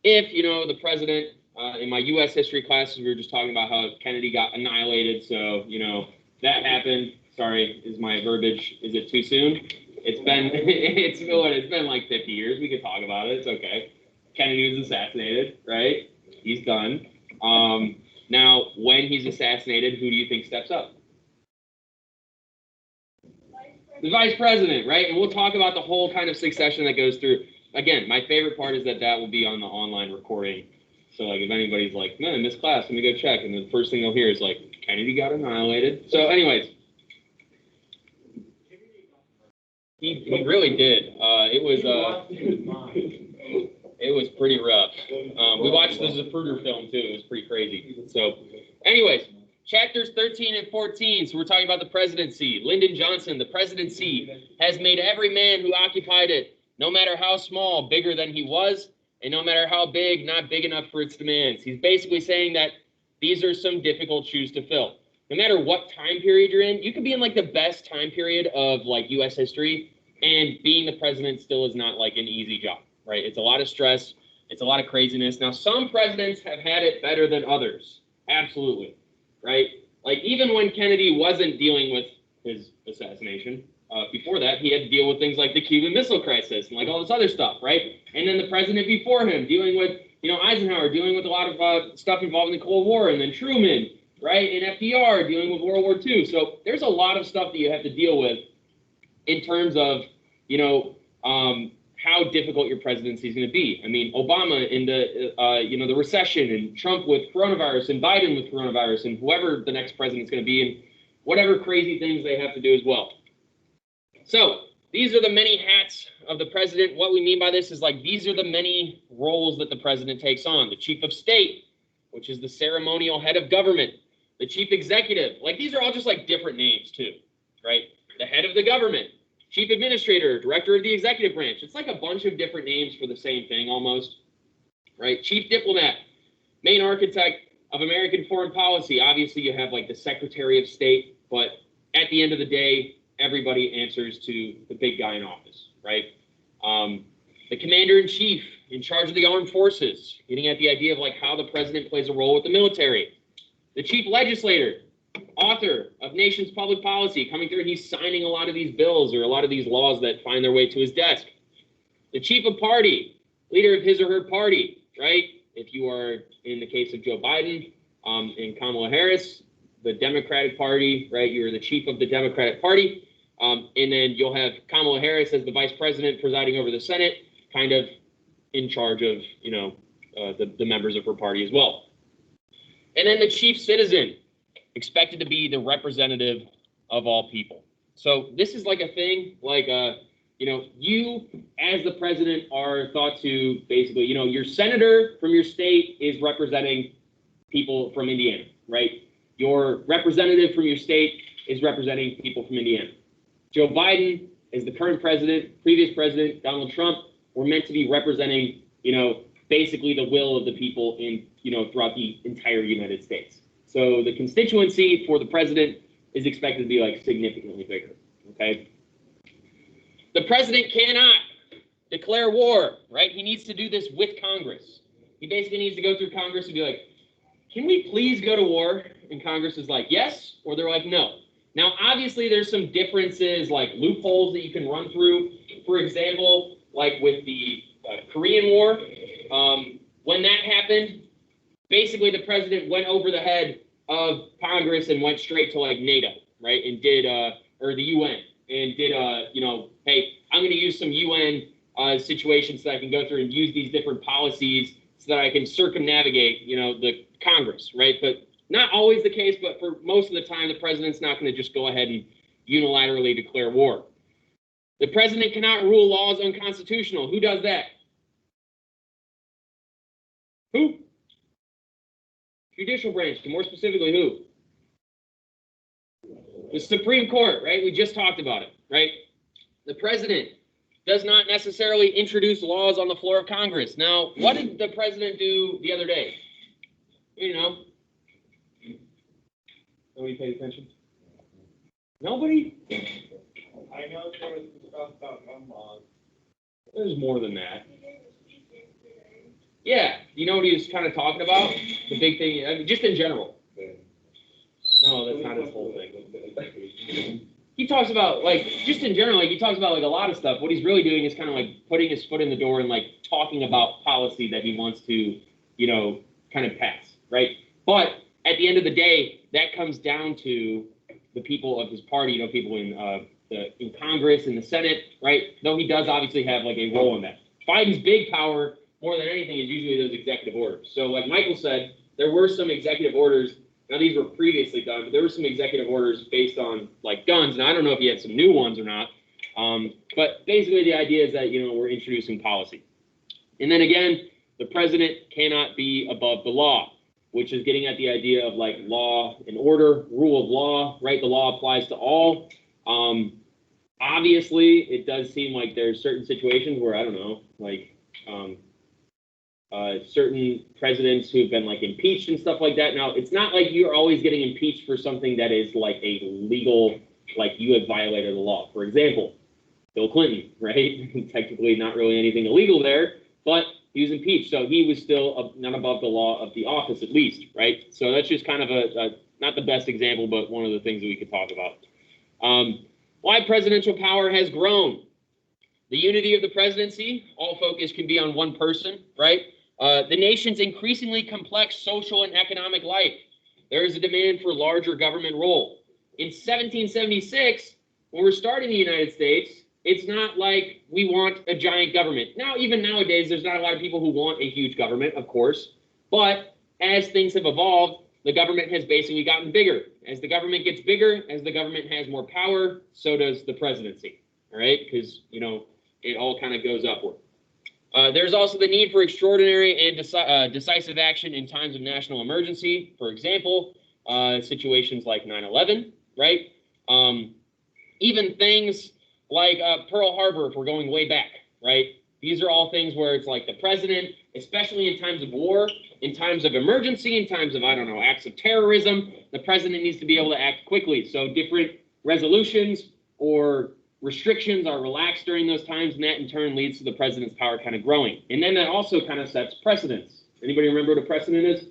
if, the president, in my U.S. history classes, we were just talking about how Kennedy got annihilated. So, that happened. Sorry, is my verbiage, is it too soon? It's been like 50 years. We could talk about it. It's okay. Kennedy was assassinated, right? He's done. Now, when he's assassinated, who do you think steps up? The vice president, right? And we'll talk about the whole kind of succession that goes through. Again, my favorite part is that will be on the online recording. So, like, if anybody's like, man, I missed class, let me go check. And the first thing they'll hear is, like, Kennedy got annihilated. So, anyways. He really did. It was pretty rough. We watched the Zapruder film, too. It was pretty crazy. So, anyways. Chapters 13 and 14, so we're talking about the presidency. Lyndon Johnson, the presidency has made every man who occupied it, no matter how small, bigger than he was, and no matter how big, not big enough for its demands. He's basically saying that these are some difficult shoes to fill. No matter what time period you're in, you could be in like the best time period of like U.S. history, and being the president still is not like an easy job, right? It's a lot of stress. It's a lot of craziness. Now, some presidents have had it better than others. Absolutely. Right? Like, even when Kennedy wasn't dealing with his assassination, before that, he had to deal with things like the Cuban Missile Crisis and, like, all this other stuff, right? And then the president before him dealing with, Eisenhower dealing with a lot of stuff involving the Cold War, and then Truman, right? And FDR dealing with World War II. So there's a lot of stuff that you have to deal with in terms of, how difficult your presidency is going to be. I mean, Obama in the recession, and Trump with coronavirus, and Biden with coronavirus, and whoever the next president's going to be, and whatever crazy things they have to do as well. So these are the many hats of the president. What we mean by this is like these are the many roles that the president takes on. The chief of state, which is the ceremonial head of government. The chief executive, like these are all just like different names too, right? The head of the government. Chief administrator, director of the executive branch. It's like a bunch of different names for the same thing almost, right? Chief diplomat, main architect of American foreign policy. Obviously, you have like the Secretary of State, but at the end of the day, everybody answers to the big guy in office, right? The commander-in-chief in charge of the armed forces, getting at the idea of like how the president plays a role with the military. The chief legislator, author of Nation's Public Policy, coming through, he's signing a lot of these bills or a lot of these laws that find their way to his desk. The chief of party, leader of his or her party, right? If you are, in the case of Joe Biden and Kamala Harris, the Democratic Party, right? You're the chief of the Democratic Party. And then you'll have Kamala Harris as the vice president presiding over the Senate, kind of in charge of, the members of her party as well. And then the chief citizen, expected to be the representative of all people. So this is like a thing, like, you as the president are thought to basically, your senator from your state is representing people from Indiana, right? Your representative from your state is representing people from Indiana. Joe Biden is the current president, previous president, Donald Trump, were meant to be representing, basically the will of the people in, throughout the entire United States. So the constituency for the president is expected to be like significantly bigger, okay? The president cannot declare war, right? He needs to do this with Congress. He basically needs to go through Congress and be like, can we please go to war? And Congress is like, yes, or they're like, no. Now, obviously, there's some differences, like loopholes that you can run through. For example, like with the Korean War, when that happened, basically the president went over the head of Congress and went straight to like NATO, right? And did, or the UN, and did, hey, I'm going to use some UN situations so that I can go through and use these different policies so that I can circumnavigate, the Congress, right? But not always the case, but for most of the time, the president's not going to just go ahead and unilaterally declare war. The president cannot rule laws unconstitutional. Who does that? Who? Judicial branch, more specifically who? The Supreme Court, right? We just talked about it, right? The president does not necessarily introduce laws on the floor of Congress. Now, what did the president do the other day? Nobody paid attention? Nobody? I know there was stuff about gun laws. There's more than that. Yeah, you know what he was kind of talking about? The big thing, I mean, just in general. No, that's not his whole thing. He talks about, like, just in general, like, he talks about, like, a lot of stuff. What he's really doing is kind of, like, putting his foot in the door and, like, talking about policy that he wants to, you know, kind of pass, right? But at the end of the day, that comes down to the people of his party, you know, people in Congress, in the Senate, right? Though he does obviously have, like, a role in that. Biden's big power, more than anything, is usually those executive orders. So, like Michael said, there were some executive orders. Now, these were previously done, but there were some executive orders based on, like, guns. And I don't know if he had some new ones or not. But basically, the idea is that, you know, we're introducing policy. And then again, the president cannot be above the law, which is getting at the idea of, like, law and order, rule of law, right? The law applies to all. Obviously, it does seem like there's certain situations where, I don't know, like, certain presidents who've been, like, impeached and stuff like that. Now, it's not like you're always getting impeached for something that is, like, a legal, like, you have violated the law. For example, Bill Clinton, right? Technically not really anything illegal there, but he was impeached. So he was still not above the law of the office, at least, right? So that's just kind of not the best example, but one of the things that we could talk about. Why presidential power has grown. The unity of the presidency, all focus can be on one person, right? The nation's increasingly complex social and economic life. There is a demand for larger government role. In 1776, when we're starting the United States, it's not like we want a giant government. Now, even nowadays, there's not a lot of people who want a huge government, of course. But as things have evolved, the government has basically gotten bigger. As the government gets bigger, as the government has more power, so does the presidency, all right? Because, you know, it all kind of goes upward. There's also the need for extraordinary and decisive action in times of national emergency. For example, situations like 9/11, right? Even things like Pearl Harbor, if we're going way back, right? These are all things where it's like the president, especially in times of war, in times of emergency, in times of, I don't know, acts of terrorism, the president needs to be able to act quickly. So different resolutions or restrictions are relaxed during those times, and that in turn leads to the president's power kind of growing. And then that also kind of sets precedents. Anybody remember what a precedent is?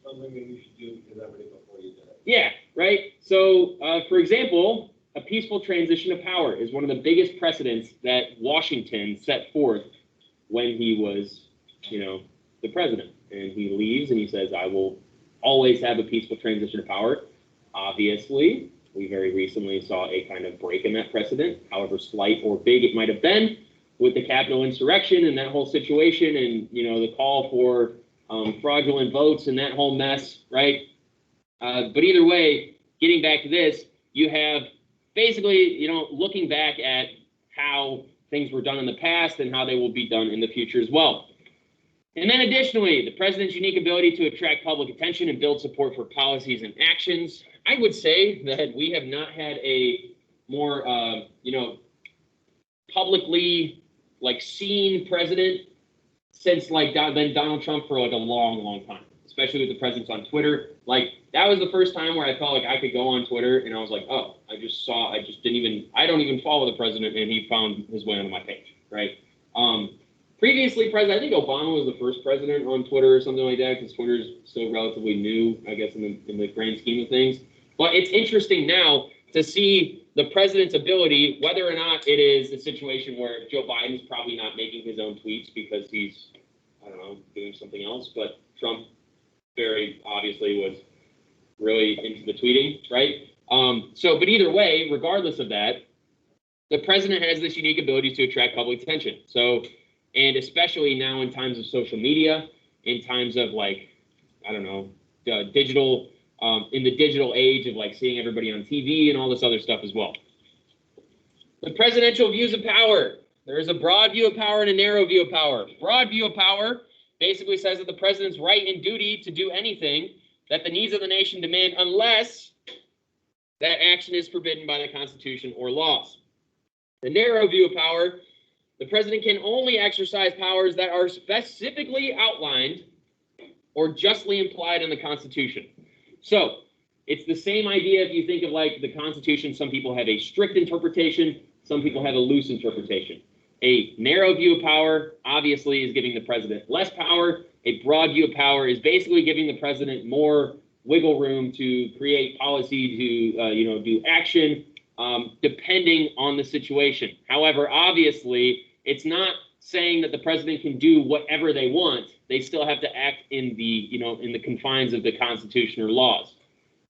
Something that you should do because everybody before you did it. Yeah, right? So, for example, a peaceful transition of power is one of the biggest precedents that Washington set forth when he was, you know, the president. And he leaves and he says, I will always have a peaceful transition of power. Obviously, we very recently saw a kind of break in that precedent, however slight or big it might have been, with the Capitol insurrection and that whole situation and, you know, the call for fraudulent votes and that whole mess, right? But either way, getting back to this, you have basically, you know, looking back at how things were done in the past and how they will be done in the future as well. And then additionally, the president's unique ability to attract public attention and build support for policies and actions. I would say that we have not had a more, you know, publicly, like, seen president since, like, been Donald Trump for, like, a long, long time, especially with the presence on Twitter. Like, that was the first time where I felt like I could go on Twitter and I was like, oh, I don't even follow the president, and he found his way onto my page, right? Previously, I think Obama was the first president on Twitter or something like that, because Twitter is still relatively new, I guess, in the grand scheme of things. But it's interesting now to see the president's ability, whether or not it is a situation where Joe Biden's probably not making his own tweets because he's, I don't know, doing something else. But Trump very obviously was really into the tweeting, right? But either way, regardless of that, the president has this unique ability to attract public attention. So, and especially now in times of social media, in times of, like, I don't know, digital, in the digital age of, like, seeing everybody on TV and all this other stuff as well. The presidential views of power. There is a broad view of power and a narrow view of power. Broad view of power basically says that the president's right and duty to do anything that the needs of the nation demand, unless that action is forbidden by the Constitution or laws. The narrow view of power, the president can only exercise powers that are specifically outlined or justly implied in the Constitution. So it's the same idea if you think of, like, the Constitution. Some people have a strict interpretation, some people have a loose interpretation. A narrow view of power obviously is giving the president less power. A broad view of power is basically giving the president more wiggle room to create policy, to do action, depending on the situation. However, obviously, it's not saying that the president can do whatever they want. They still have to act in the confines of the Constitution or laws.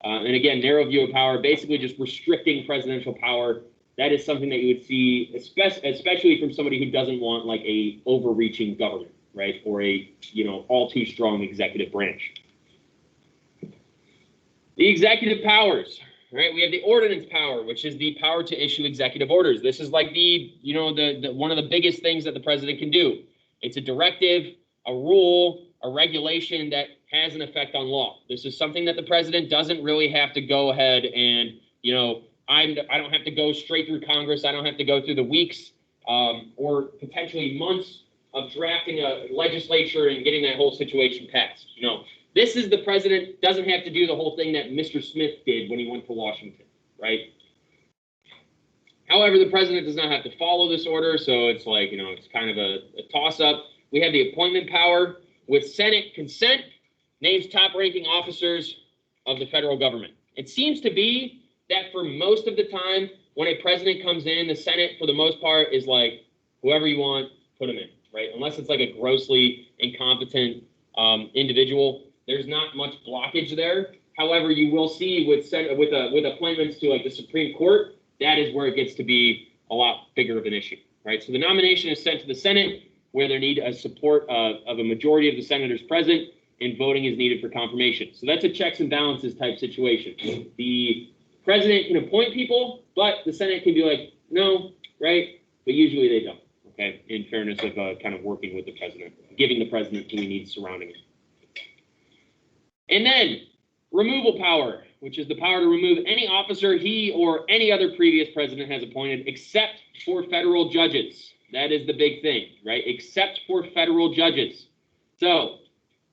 And again, narrow view of power, basically just restricting presidential power. That is something that you would see, especially from somebody who doesn't want like a overreaching government, right? Or a, all too strong executive branch. The executive powers, right? We have the ordinance power, which is the power to issue executive orders. This is like the one of the biggest things that the president can do. It's a directive, a rule, a regulation that has an effect on law. This is something that the president doesn't really have to go ahead and, I don't have to go straight through Congress. I don't have to go through the weeks or potentially months of drafting a legislature and getting that whole situation passed. This is the president doesn't have to do the whole thing that Mr. Smith did when he went to Washington, right? However, the president does not have to follow this order, so it's like, it's kind of a toss-up. We have the appointment power. With Senate consent, names top-ranking officers of the federal government. It seems to be that for most of the time, when a president comes in, the Senate, for the most part, is like, whoever you want, put him in, right? Unless it's like a grossly incompetent individual, there's not much blockage there. However, you will see with appointments to like the Supreme Court, that is where it gets to be a lot bigger of an issue, right? So the nomination is sent to the Senate, where they need a support of a majority of the senators present, and voting is needed for confirmation. So that's a checks and balances type situation. The president can appoint people, but the Senate can be like, no, right? But usually they don't, okay? In fairness of kind of working with the president, giving the president who he needs surrounding him. And then removal power, which is the power to remove any officer he or any other previous president has appointed, except for federal judges. That is the big thing, right? Except for federal judges. So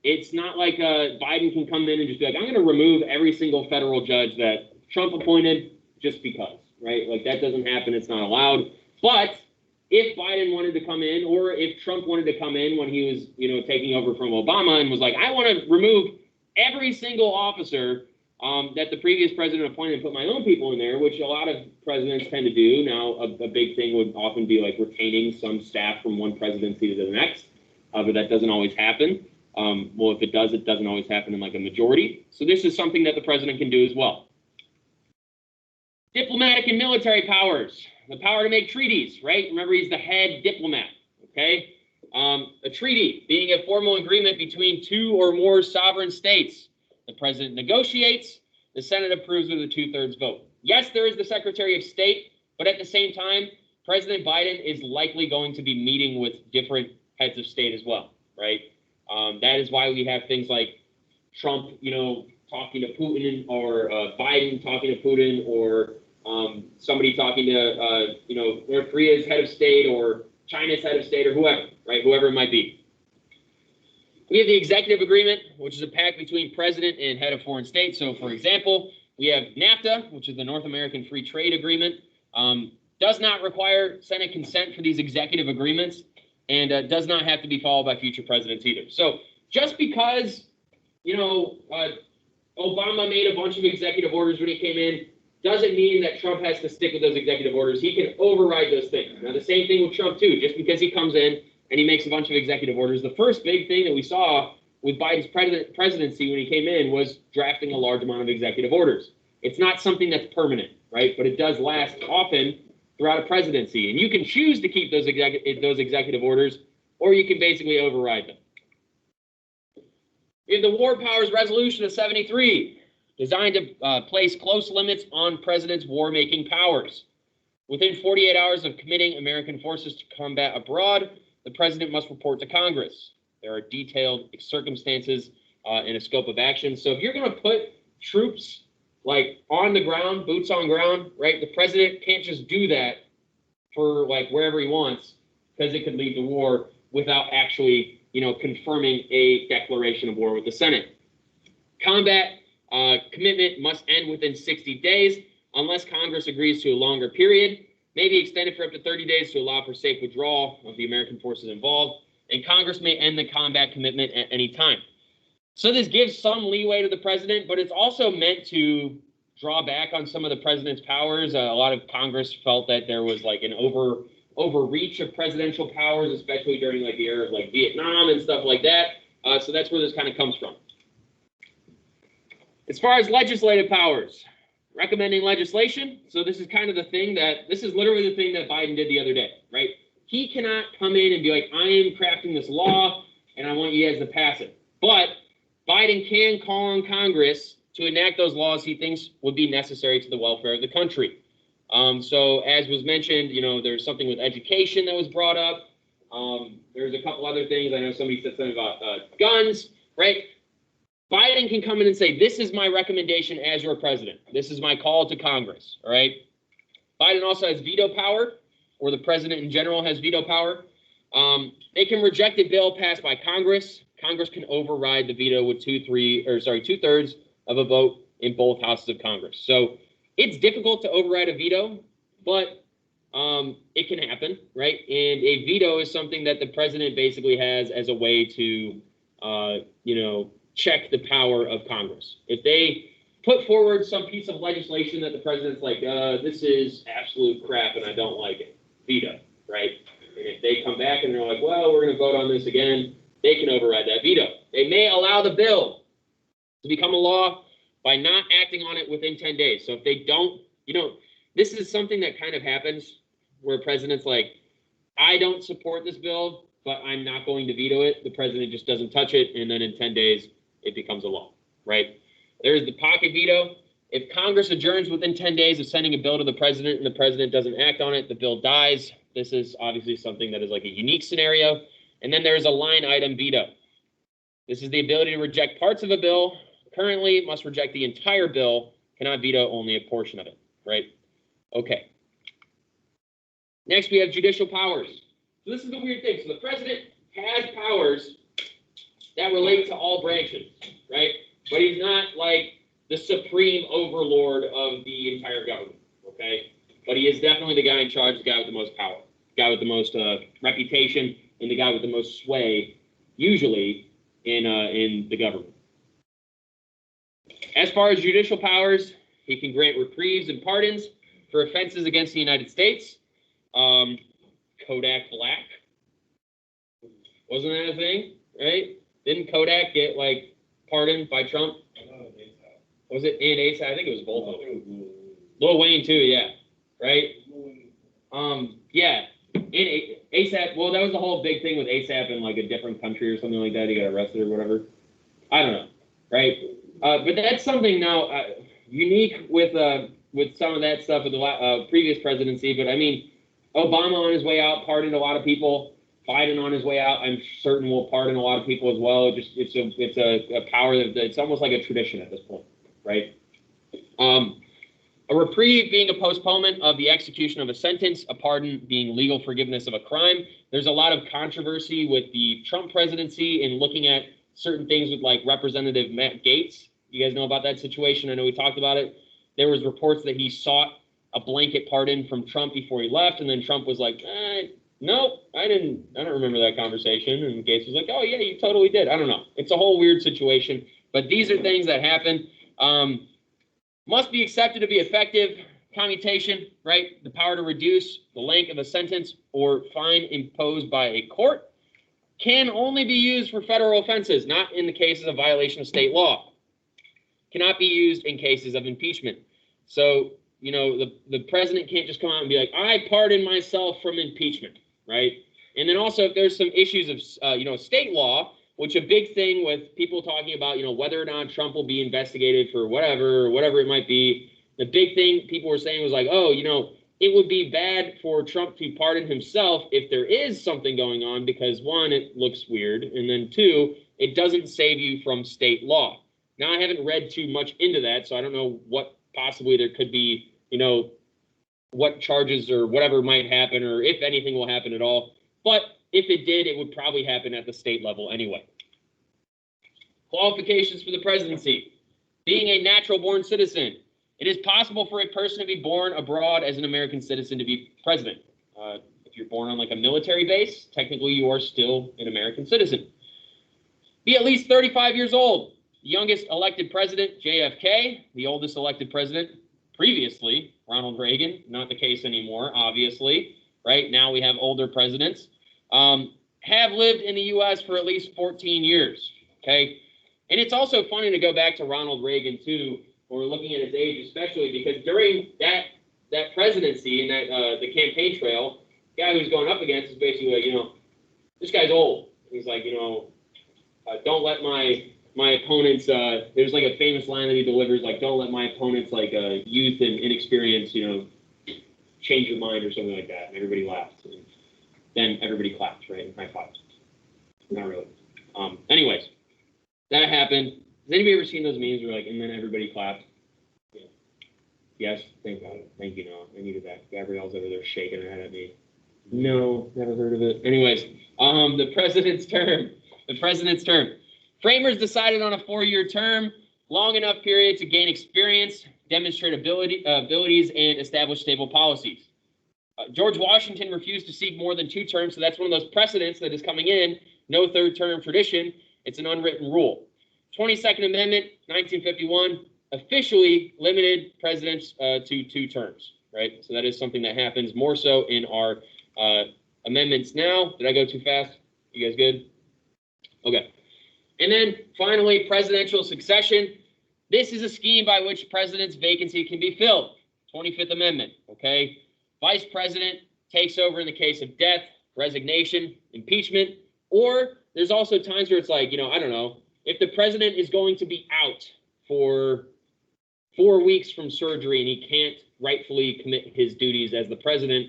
it's not like Biden can come in and just be like, I'm going to remove every single federal judge that Trump appointed just because, right? Like that doesn't happen. It's not allowed. But if Biden wanted to come in, or if Trump wanted to come in when he was, taking over from Obama and was like, I want to remove every single officer that the previous president appointed and put my own people in there, which a lot of presidents tend to do. Now, a big thing would often be like retaining some staff from one presidency to the next, but that doesn't always happen. Well, if it does, it doesn't always happen in like a majority. So this is something that the president can do as well. Diplomatic and military powers, the power to make treaties, right? Remember, he's the head diplomat, okay? A treaty being a formal agreement between two or more sovereign states. The president negotiates, the Senate approves with a 2/3 vote. Yes, there is the Secretary of State, but at the same time, President Biden is likely going to be meeting with different heads of state as well, right? That is why we have things like Trump, talking to Putin, or Biden talking to Putin, or somebody talking to, North Korea's head of state, or China's head of state, or whoever, right? Whoever it might be. We have the executive agreement, which is a pact between president and head of foreign state. So, for example, we have NAFTA, which is the North American Free Trade Agreement. Does not require Senate consent for these executive agreements, and does not have to be followed by future presidents either. So just because, Obama made a bunch of executive orders when he came in, doesn't mean that Trump has to stick with those executive orders. He can override those things. Now, the same thing with Trump, too. Just because he comes in and he makes a bunch of executive orders, the first big thing that we saw with Biden's presidency when he came in was drafting a large amount of executive orders. It's not something that's permanent, right? But it does last often throughout a presidency. And you can choose to keep those executive orders, or you can basically override them. We have the War Powers Resolution of 73, designed to place close limits on presidents' war-making powers. Within 48 hours of committing American forces to combat abroad, the president must report to Congress. There are detailed circumstances and a scope of action. So if you're going to put troops like on the ground, boots on ground, right? The president can't just do that for like wherever he wants, because it could lead to war without actually, confirming a declaration of war with the Senate. Combat commitment must end within 60 days unless Congress agrees to a longer period. may be extended for up to 30 days to allow for safe withdrawal of the American forces involved, and Congress may end the combat commitment at any time. So this gives some leeway to the president, but it's also meant to draw back on some of the president's powers. A lot of Congress felt that there was like an overreach of presidential powers, especially during like the era of like Vietnam and stuff like that. So that's where this kind of comes from. As far as legislative powers, recommending legislation. So this is kind of the thing this is literally the thing that Biden did the other day, right? He cannot come in and be like, I am crafting this law and I want you guys to pass it. But Biden can call on Congress to enact those laws he thinks would be necessary to the welfare of the country. So as was mentioned, there's something with education that was brought up. There's a couple other things. I know somebody said something about guns, right? Biden can come in and say, this is my recommendation as your president. This is my call to Congress, all right? Biden also has veto power, or the president in general has veto power. They can reject a bill passed by Congress. Congress can override the veto with two-thirds of a vote in both houses of Congress. So it's difficult to override a veto, but it can happen, right? And a veto is something that the president basically has as a way to, check the power of Congress. If they put forward some piece of legislation that the president's like, this is absolute crap and I don't like it, veto, right? And if they come back and they're like, well, we're going to vote on this again, they can override that veto. They may allow the bill to become a law by not acting on it within 10 days. So if they don't, this is something that kind of happens where a president's like, I don't support this bill, but I'm not going to veto it. The president just doesn't touch it. And then in 10 days, it becomes a law, right? There's the pocket veto. If Congress adjourns within 10 days of sending a bill to the president and the president doesn't act on it, the bill dies. This is obviously something that is like a unique scenario. And then there's a line item veto. This is the ability to reject parts of a bill. Currently, it must reject the entire bill, cannot veto only a portion of it, right? Okay. Next, we have judicial powers. So this is the weird thing. So the president has powers that relate to all branches, right? But he's not like the supreme overlord of the entire government, okay? But he is definitely the guy in charge, the guy with the most power, the guy with the most reputation, and the guy with the most sway, usually in the government. As far as judicial powers, he can grant reprieves and pardons for offenses against the United States. Kodak Black, wasn't that a thing, right? Didn't Kodak get like pardoned by Trump? Was it and ASAP? I think it was both of them. Lil Wayne too, yeah, right? Yeah, in ASAP. Well, that was the whole big thing with ASAP in like a different country or something like that. He got arrested or whatever. I don't know, right? But that's something now unique with some of that stuff with the previous presidency. But I mean, Obama on his way out pardoned a lot of people. Biden on his way out, I'm certain will pardon a lot of people as well. It's a power it's almost like a tradition at this point, right? A reprieve being a postponement of the execution of a sentence, a pardon being legal forgiveness of a crime. There's a lot of controversy with the Trump presidency in looking at certain things with like Representative Matt Gaetz. You guys know about that situation? I know we talked about it. There was reports that he sought a blanket pardon from Trump before he left, and then Trump was like, no, I don't remember that conversation. And Gaetz was like, oh yeah, you totally did. I don't know. It's a whole weird situation, but these are things that happen. Must be accepted to be effective. Commutation, right? The power to reduce the length of a sentence or fine imposed by a court can only be used for federal offenses, not in the cases of violation of state law. Cannot be used in cases of impeachment. So, the president can't just come out and be like, I pardon myself from impeachment, right? And then also if there's some issues of, state law, which a big thing with people talking about, whether or not Trump will be investigated for whatever it might be. The big thing people were saying was like, oh, it would be bad for Trump to pardon himself if there is something going on because one, it looks weird. And then two, it doesn't save you from state law. Now, I haven't read too much into that, so I don't know what possibly there could be, what charges or whatever might happen or if anything will happen at all. But if it did, it would probably happen at the state level anyway. Qualifications for the presidency. Being a natural born citizen. It is possible for a person to be born abroad as an American citizen to be president. If you're born on like a military base, technically you are still an American citizen. Be at least 35 years old. The youngest elected president, JFK. The oldest elected president previously, Ronald Reagan. Not the case anymore, obviously. Right now we have older presidents. Have lived in the U.S. for at least 14 years. Okay. And it's also funny to go back to Ronald Reagan, too, when we're looking at his age, especially because during that presidency and that the campaign trail, the guy who's going up against is basically like, this guy's old. He's like, don't let my opponents, there's like a famous line that he delivers, like, don't let my opponents, like, youth and inexperience, change your mind or something like that. And everybody laughed. And then everybody clapped, right? And high fived. Not really. Anyways, that happened. Has anybody ever seen those memes where, like, and then everybody clapped? Yeah. Yes, thank God. Thank you, Noah. I needed that. Gabrielle's over there shaking her head at me. No, never heard of it. Anyways, the president's term. The president's term. Framers decided on a 4-year term, long enough period to gain experience, demonstrate abilities, and establish stable policies. George Washington refused to seek more than 2 terms, so that's one of those precedents that is coming in. No 3rd term tradition. It's an unwritten rule. 22nd Amendment, 1951, officially limited presidents to 2 terms, right? So that is something that happens more so in our amendments now. Did I go too fast? You guys good? Okay. And then finally, presidential succession. This is a scheme by which president's vacancy can be filled. 25th Amendment, okay? Vice president takes over in the case of death, resignation, impeachment, or there's also times where it's like, I don't know, if the president is going to be out for 4 weeks from surgery and he can't rightfully commit his duties as the president,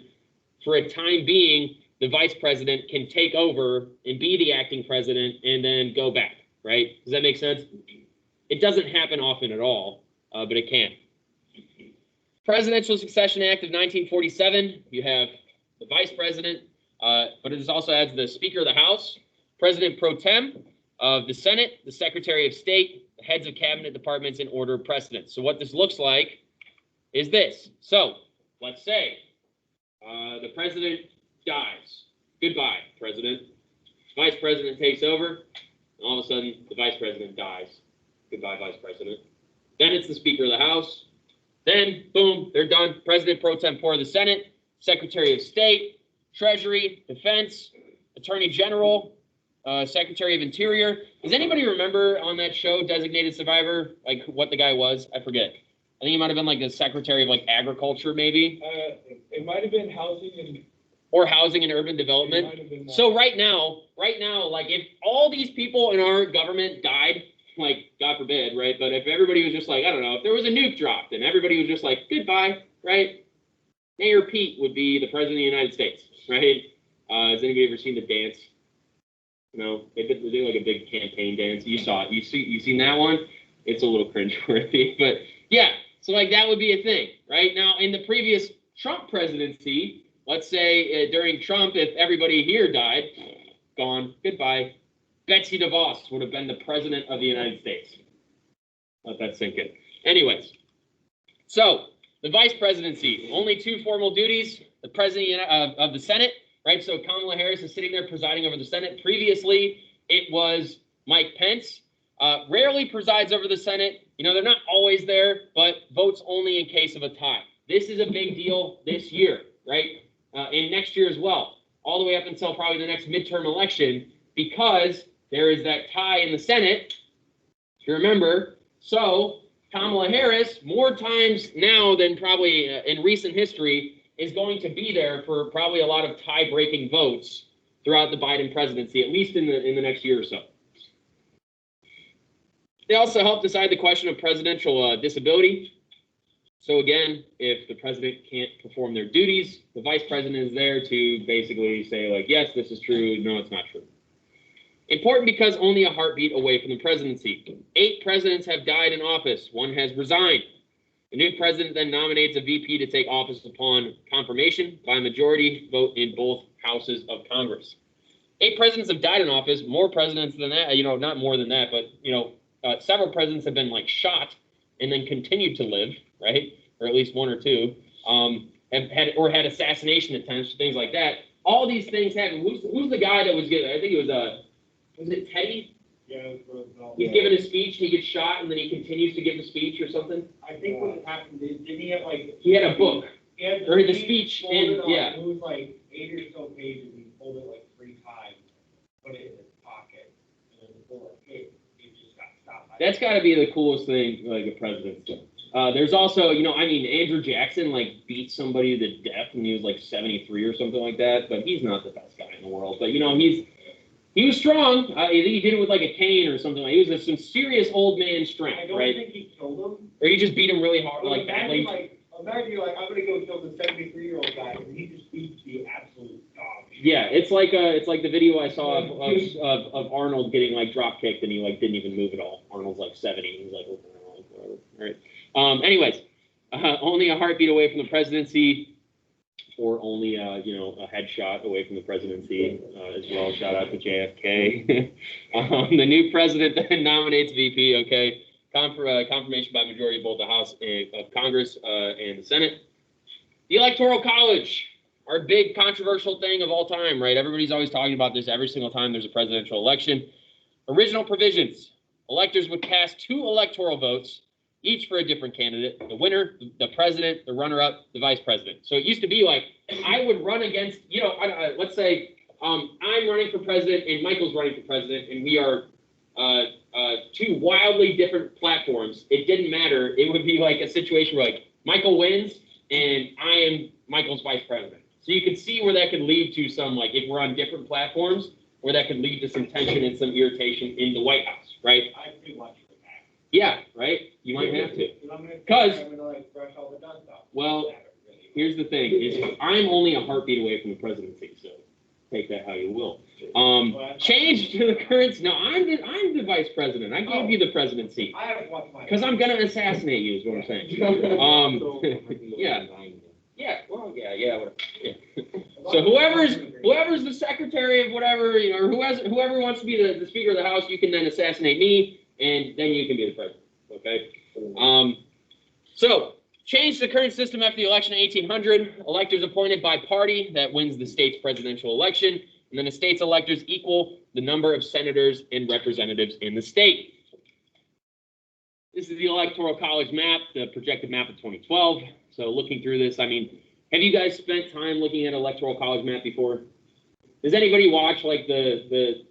for a time being, the vice president can take over and be the acting president and then go back, right? Does that make sense? It doesn't happen often at all, but it can. Presidential Succession Act of 1947, you have the vice president, but it also adds the Speaker of the House, President pro tem of the Senate, the Secretary of State, the heads of cabinet departments in order of precedence. So what this looks like is this. So let's say the president dies. Goodbye, president. Vice president takes over, and all of a sudden the vice president dies. Goodbye, vice president. Then it's the Speaker of the House. Then, boom, they're done. President pro tempore of the Senate, Secretary of State, Treasury, Defense, Attorney General, Secretary of Interior. Does anybody remember on that show, Designated Survivor, like what the guy was? I forget. I think he might have been like the Secretary of like Agriculture, maybe. It might have been housing and urban development. So right now, like if all these people in our government died, like God forbid, right? But if everybody was just like, I don't know, if there was a nuke dropped and everybody was just like, goodbye, right? Mayor Pete would be the president of the United States, right? Has anybody ever seen the dance? No, they do like a big campaign dance. You saw it. You seen that one? It's a little cringeworthy, but yeah. So like that would be a thing, right? Now in the previous Trump presidency, let's say during Trump, if everybody here died, gone, goodbye. Betsy DeVos would have been the president of the United States. Let that sink in. Anyways, so the vice presidency, only 2 formal duties. The president of the Senate, right? So Kamala Harris is sitting there presiding over the Senate. Previously, it was Mike Pence. Rarely presides over the Senate. They're not always there, but votes only in case of a tie. This is a big deal this year, right? And next year as well, all the way up until probably the next midterm election, because there is that tie in the Senate, if you remember. So Kamala Harris, more times now than probably in recent history, is going to be there for probably a lot of tie-breaking votes throughout the Biden presidency, at least in the next year or so. They also help decide the question of presidential disability. So again, if the president can't perform their duties, the vice president is there to basically say like, yes, this is true. No, it's not true. Important because only a heartbeat away from the presidency. 8 presidents have died in office. 1 has resigned. The new president then nominates a VP to take office upon confirmation by a majority vote in both houses of Congress. 8 presidents have died in office. More presidents than that, not more than that, but several presidents have been like shot and then continued to live, right? Or at least one or two, have had assassination attempts, things like that. All these things happen. Who's the guy that was given? I think it was it Teddy? Yeah, it was Roosevelt. He's giving a speech, he gets shot, and then he continues to give the speech or something. I think what happened, didn't he have like? He had a book. He had Or the speech in, yeah. It was like 8 or so pages, and he pulled it like 3 times, put it in his pocket, and then the bullet hit, he just got stopped. That's got to be the coolest thing, like a president's done. There's also, Andrew Jackson, like, beat somebody to death when he was, like, 73 or something like that, but he's not the best guy in the world. But, he was strong. I think he did it with, like, a cane or something. He was some serious old man strength, I don't right? think he killed him. Or he just beat him really hard, like, badly. Imagine you're like, I'm gonna go kill the 73-year-old guy, and he just beats the absolute dog shit. Yeah, it's like the video I saw of Arnold getting, like, drop kicked, and he, like, didn't even move at all. Arnold's, like, 70. He's like, whatever. All right. Anyways, only a heartbeat away from the presidency, or only a headshot away from the presidency as well. Shout out to JFK. The new president then nominates VP. Okay, confirmation by majority of both the House of Congress and the Senate. The Electoral College, our big controversial thing of all time, right? Everybody's always talking about this every single time there's a presidential election. Original provisions: electors would cast 2 electoral votes, each for a different candidate: the winner, the president, the runner-up, the vice president. So it used to be like, I would run against, let's say I'm running for president and Michael's running for president, and we are 2 wildly different platforms. It didn't matter. It would be like a situation where, like, Michael wins and I am Michael's vice president. So you could see where that could lead to some, like, if we're on different platforms, where that could lead to some tension and some irritation in the White House, right? I do watch it. Yeah, right? You might have to. Because I'm gonna like brush all the dust off. Well, here's the thing: is I'm only a heartbeat away from the presidency, so take that how you will. Change to the current. No, I'm the vice president. I gave you the presidency. I haven't watched my. Because I'm gonna assassinate you, is what I'm saying. Yeah. Yeah. Well, yeah. Whatever. Yeah. So whoever's the secretary of whatever, or whoever wants to be the Speaker of the House, you can then assassinate me. And then you can be the president, okay? So, change the current system after the election in 1800. Electors appointed by party that wins the state's presidential election. And then the state's electors equal the number of senators and representatives in the state. This is the Electoral College map, the projected map of 2012. So looking through this, have you guys spent time looking at Electoral College map before? Does anybody watch, like, the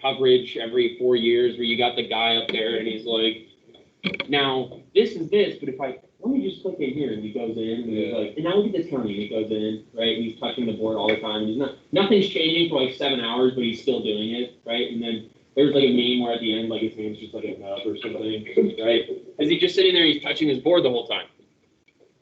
coverage every 4 years where you got the guy up there and he's like, now this is this, but if let me just click in here, and he goes in and he's like, and now look at this county, and he goes in, right, and he's touching the board all the time. Nothing's changing for like 7 hours, but he's still doing it, right? And then there's like a meme where at the end, like, his hand's just like a nub or something, right? Is he just sitting there, he's touching his board the whole time?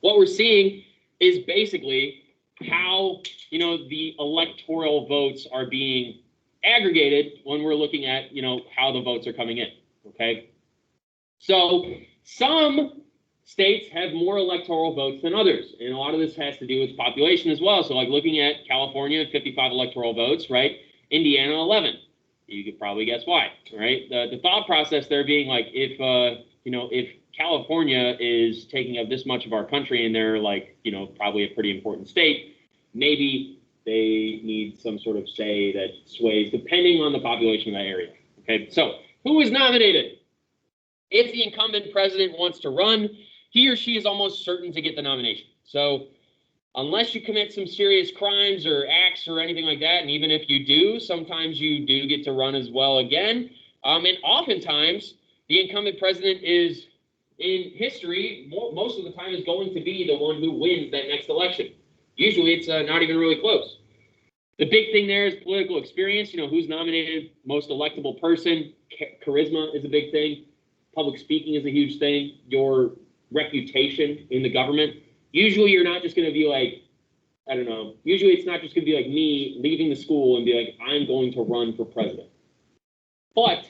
What we're seeing is basically how, the electoral votes are being aggregated when we're looking at, how the votes are coming in, okay? So some states have more electoral votes than others, and a lot of this has to do with population as well. So, like, looking at California, 55 electoral votes, right? Indiana, 11. You could probably guess why, right? The thought process there being like, if California is taking up this much of our country and they're like, probably a pretty important state, maybe they need some sort of say that sways depending on the population of that area. Okay, so who is nominated? If the incumbent president wants to run, he or she is almost certain to get the nomination. So unless you commit some serious crimes or acts or anything like that, and even if you do, sometimes you do get to run as well again. And oftentimes, the incumbent president is, in history, most of the time is going to be the one who wins that next election. Usually it's not even really close. The big thing there is political experience. Who's nominated, most electable person. Charisma is a big thing. Public speaking is a huge thing. Your reputation in the government. Usually you're not just going to be like, I don't know. Usually it's not just going to be like me leaving the school and be like, I'm going to run for president. But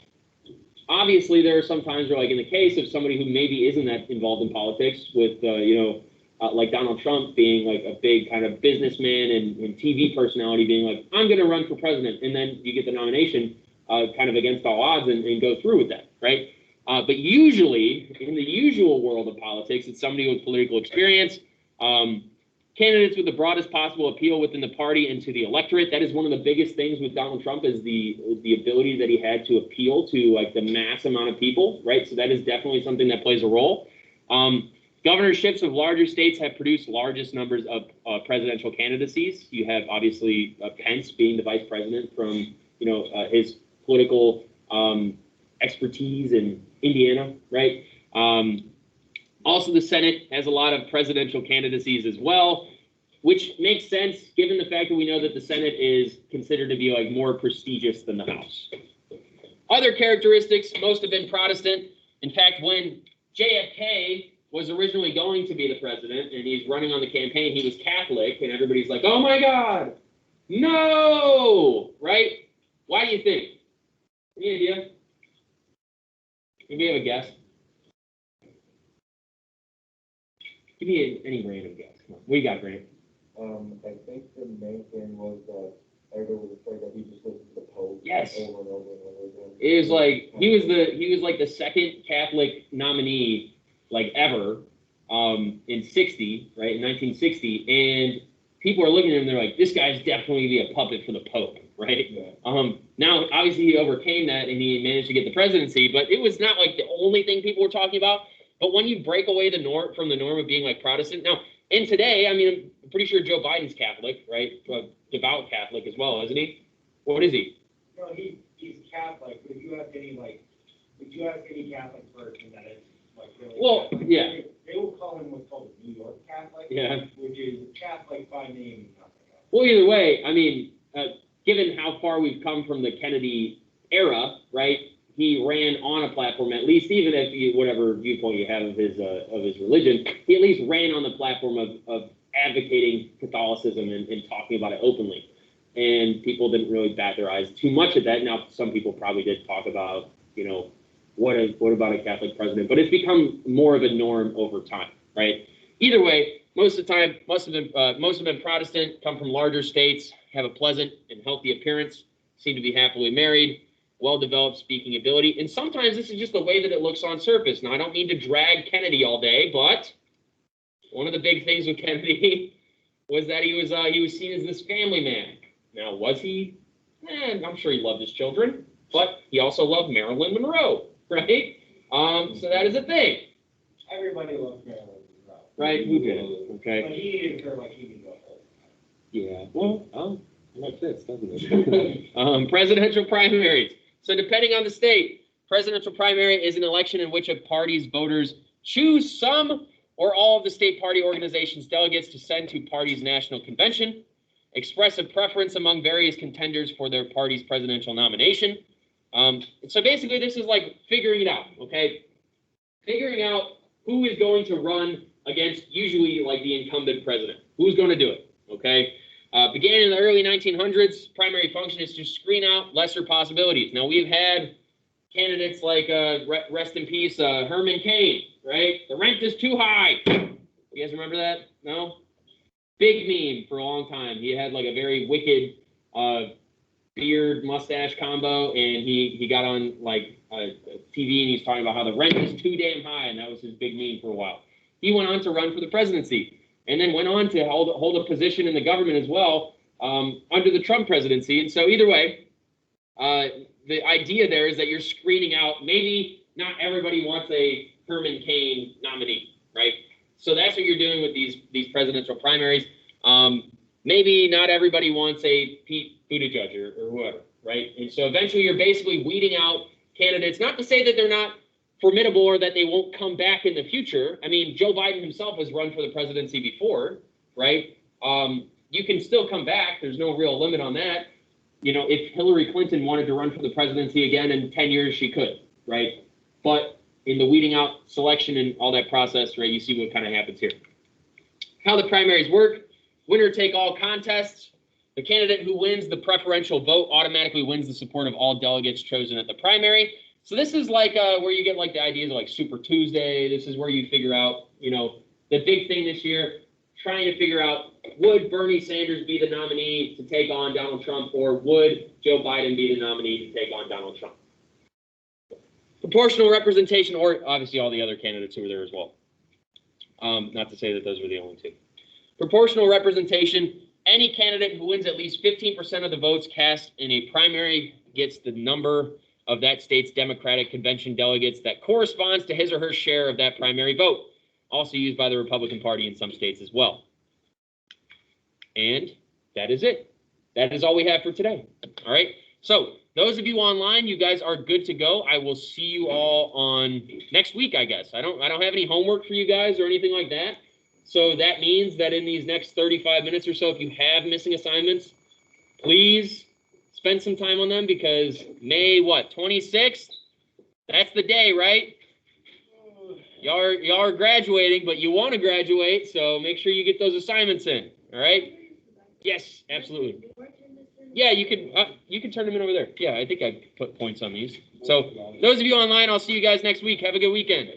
obviously there are some times where, like in the case of somebody who maybe isn't that involved in politics with, like Donald Trump being like a big kind of businessman and TV personality being like, I'm going to run for president. And then you get the nomination kind of against all odds and go through with that, right? But usually, in the usual world of politics, it's somebody with political experience, candidates with the broadest possible appeal within the party and to the electorate. That is one of the biggest things with Donald Trump, is the ability that he had to appeal to like the mass amount of people, right? So that is definitely something that plays a role. Governorships of larger states have produced largest numbers of presidential candidacies. You have obviously Pence being the vice president from his political expertise in Indiana, right? Also, the Senate has a lot of presidential candidacies as well, which makes sense given the fact that we know that the Senate is considered to be like more prestigious than the House. Other characteristics, most have been Protestant. In fact, when JFK was originally going to be the president and he's running on the campaign, he was Catholic, and everybody's like, oh my God, no, right? Why do you think? Any idea? Maybe have a guess. Give me any random guess. Come on. What do you got, Grant? I think the main thing was that everybody was afraid that he just listened to the Pope Yes. over and over and over again. It was like he was like the second Catholic nominee like ever in 60, right? In 1960, and people are looking at him, they're like, this guy's definitely gonna be a puppet for the Pope, right? Yeah. Now obviously he overcame that and he managed to get the presidency, but it was not like the only thing people were talking about. But when you break away from the norm of being like Protestant, now, and today, I mean, I'm pretty sure Joe Biden's Catholic, right? Devout Catholic as well, isn't he? What is he? No, he's Catholic, but if you ask any Catholic person that is like really Well, Catholic, yeah. they will call him what's called a New York Catholic, Yeah. which is Catholic by name. Well, either way, I mean, given how far we've come from the Kennedy era, right? He ran on a platform, at least, even if whatever viewpoint you have of his religion, he at least ran on the platform of advocating Catholicism and talking about it openly. And people didn't really bat their eyes too much at that. Now, some people probably did talk about, what about a Catholic president? But it's become more of a norm over time, right? Either way, most of the time, most have been Protestant, come from larger states, have a pleasant and healthy appearance, seem to be happily married, well-developed speaking ability, and sometimes this is just the way that it looks on surface. Now, I don't mean to drag Kennedy all day, but one of the big things with Kennedy was that he was seen as this family man. Now, was he? I'm sure he loved his children, but he also loved Marilyn Monroe, right? So that is a thing. Everybody loves Marilyn Monroe. Right? Who didn't? Okay. But he needed her like he needed her. Yeah. Well, that fits, doesn't it? Presidential primaries. So depending on the state, presidential primary is an election in which a party's voters choose some or all of the state party organization's delegates to send to party's national convention, express a preference among various contenders for their party's presidential nomination. So basically, this is like figuring it out, okay? Figuring out who is going to run against usually like the incumbent president. Who's going to do it, okay? Began in the early 1900s, primary function is to screen out lesser possibilities. Now, we've had candidates like, rest in peace, Herman Cain, right? The rent is too high. You guys remember that? No? Big meme for a long time. He had like a very wicked beard mustache combo, and he got on like TV and he's talking about how the rent is too damn high, and that was his big meme for a while. He went on to run for the presidency, and then went on to hold a position in the government as well under the Trump presidency. And so either way, the idea there is that you're screening out, maybe not everybody wants a Herman Cain nominee, right? So that's what you're doing with these presidential primaries. Maybe not everybody wants a Pete Buttigieg or whoever, right? And so eventually you're basically weeding out candidates, not to say that they're not formidable or that they won't come back in the future. I mean, Joe Biden himself has run for the presidency before, right? You can still come back. There's no real limit on that. If Hillary Clinton wanted to run for the presidency again in 10 years, she could, right? But in the weeding out selection and all that process, right, you see what kind of happens here. How the primaries work: winner take all contests. The candidate who wins the preferential vote automatically wins the support of all delegates chosen at the primary. So this is like where you get like the ideas of like Super Tuesday. This is where you figure out, the big thing this year, trying to figure out, would Bernie Sanders be the nominee to take on Donald Trump, or would Joe Biden be the nominee to take on Donald Trump? Proportional representation, or obviously all the other candidates who were there as well. Not to say that those were the only two. Proportional representation, any candidate who wins at least 15% of the votes cast in a primary gets the number of that state's Democratic Convention delegates that corresponds to his or her share of that primary vote, also used by the Republican Party in some states as well. And that is it. That is all we have for today. All right. So those of you online, you guys are good to go. I will see you all on next week, I guess. I don't have any homework for you guys or anything like that. So that means that in these next 35 minutes or so, if you have missing assignments, please spend some time on them, because May, 26th? That's the day, right? Y'all are graduating, but you want to graduate, so make sure you get those assignments in. All right? Yes, absolutely. Yeah, you can turn them in over there. Yeah, I think I put points on these. So those of you online, I'll see you guys next week. Have a good weekend.